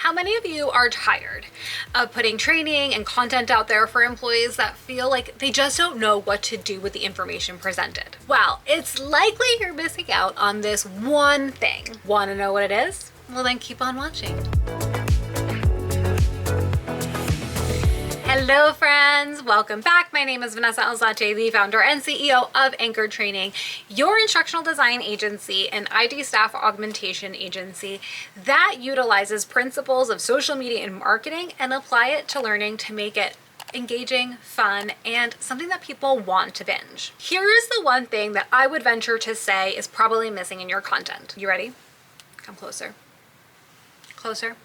How many of you are tired of putting training and content out there for employees that feel like they just don't know what to do with the information presented? Well, it's likely you're missing out on this one thing. Want to know what it is? Well, then keep on watching. Hello friends, welcome back. My name is Vanessa Alzate, the founder and CEO of Anchored Training, your instructional design agency and IT staff augmentation agency that utilizes principles of social media and marketing and apply it to learning to make it engaging, fun, and something that people want to binge. Here is the one thing that I would venture to say is probably missing in your content. You ready? Come closer. Closer.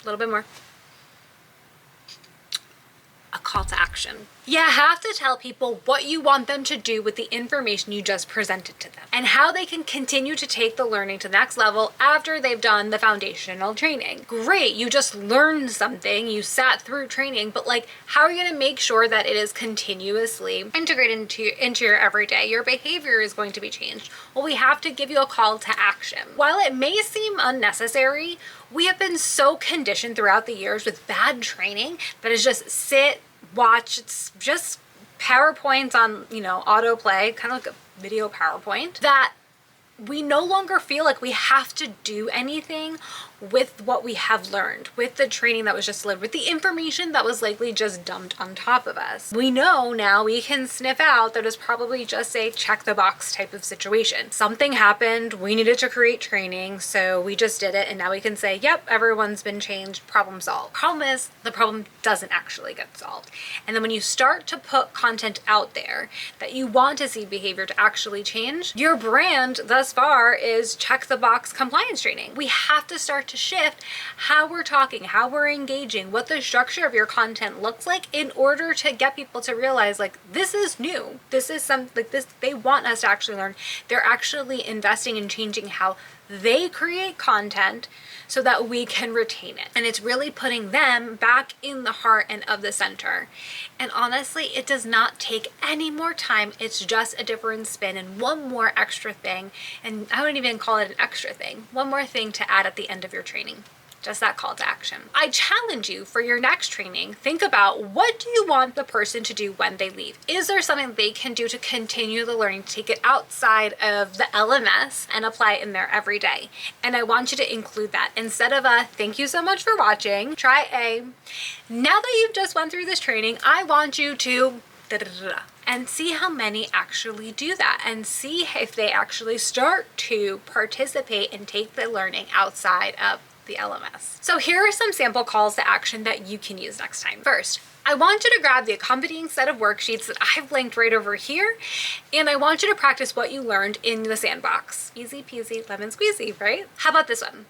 A little bit more. A call to action. You have to tell people what you want them to do with the information you just presented to them and how they can continue to take the learning to the next level after they've done the foundational training. Great, you just learned something, you sat through training, but how are you going to make sure that it is continuously integrated into your everyday? Your behavior is going to be changed. Well, we have to give you a call to action. While it may seem unnecessary, we have been so conditioned throughout the years with bad training that is just sit, watch, it's just PowerPoints on, autoplay, kind of like a video PowerPoint, that we no longer feel like we have to do anything with what we have learned, with the training that was just delivered, with the information that was likely just dumped on top of us. We know now, we can sniff out that it's probably just a check the box type of situation. Something happened, we needed to create training, so we just did it, and now we can say, yep, everyone's been changed, problem solved. Problem is, the problem doesn't actually get solved. And then when you start to put content out there that you want to see behavior to actually change, your brand thus far is check the box compliance training. We have to start to shift how we're talking, how we're engaging, what the structure of your content looks like in order to get people to realize this is new. This is this they want us to actually learn. They're actually investing in changing how they create content so that we can retain it. And it's really putting them back in the heart and of the center. And honestly, it does not take any more time. It's just a different spin and one more extra thing. And I wouldn't even call it an extra thing. One more thing to add at the end of your training. Just that call to action. I challenge you for your next training, think about what do you want the person to do when they leave? Is there something they can do to continue the learning, to take it outside of the LMS and apply it in there every day? And I want you to include that. Instead of a thank you so much for watching, try a now that you've just went through this training, I want you to and see how many actually do that and see if they actually start to participate and take the learning outside of the LMS. So here are some sample calls to action that you can use next time. First, I want you to grab the accompanying set of worksheets that I've linked right over here, and I want you to practice what you learned in the sandbox. Easy peasy, lemon squeezy, right? How about this one?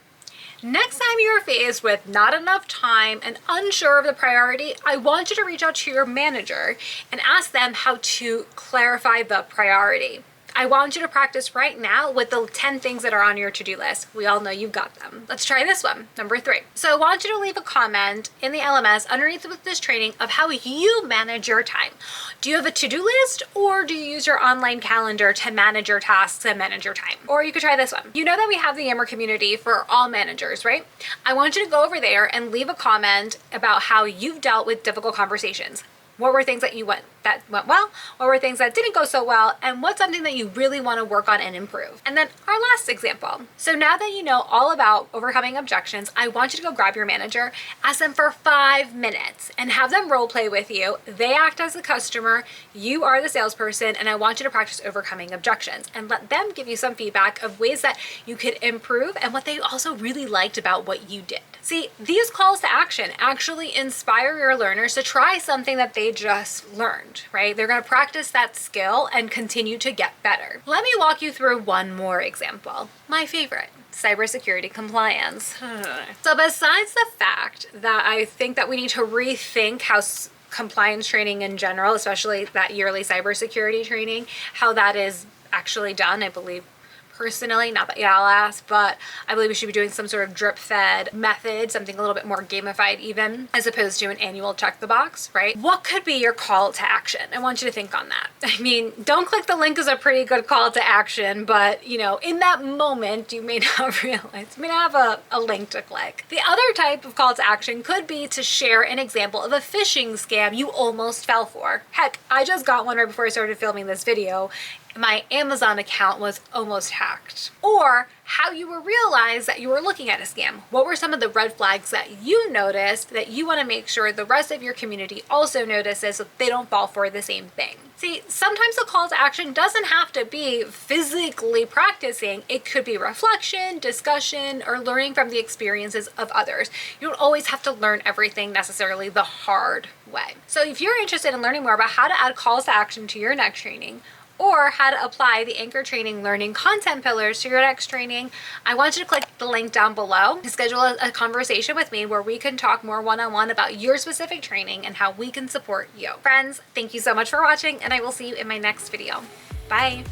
Next time you're faced with not enough time and unsure of the priority, I want you to reach out to your manager and ask them how to clarify the priority. I want you to practice right now with the 10 things that are on your to-do list. We all know you've got them. Let's try this one, number 3. So I want you to leave a comment in the LMS underneath with this training of how you manage your time. Do you have a to-do list, or do you use your online calendar to manage your tasks and manage your time? Or you could try this one. You know that we have the Yammer community for all managers, right? I want you to go over there and leave a comment about how you've dealt with difficult conversations. What were things that went well? What were things that didn't go so well? And what's something that you really want to work on and improve? And then our last example. So now that you know all about overcoming objections, I want you to go grab your manager, ask them for 5 minutes and have them role play with you. They act as a customer, you are the salesperson, and I want you to practice overcoming objections and let them give you some feedback of ways that you could improve and what they also really liked about what you did. See, these calls to action actually inspire your learners to try something that they just learned, right? They're going to practice that skill and continue to get better. Let me walk you through one more example. My favorite. Cybersecurity compliance. So besides the fact that I think that we need to rethink how compliance training in general, especially that yearly cybersecurity training, how that is actually done, I believe personally, not that y'all asked, but I believe we should be doing some sort of drip fed method, something a little bit more gamified even, as opposed to an annual check the box, right? What could be your call to action? I want you to think on that. I mean, don't click the link is a pretty good call to action, but you know, in that moment, you may not realize, you may not have a link to click. The other type of call to action could be to share an example of a phishing scam you almost fell for. Heck, I just got one right before I started filming this video. My Amazon account was almost hacked. Or how you will realize that you were looking at a scam. What were some of the red flags that you noticed that you want to make sure the rest of your community also notices so they don't fall for the same thing? See, sometimes the call to action doesn't have to be physically practicing. It could be reflection, discussion, or learning from the experiences of others. You don't always have to learn everything necessarily the hard way. So if you're interested in learning more about how to add calls to action to your next training, or how to apply the Anchor Training learning content pillars to your next training, I want you to click the link down below to schedule a conversation with me where we can talk more one-on-one about your specific training and how we can support you. Friends, thank you so much for watching, and I will see you in my next video. Bye.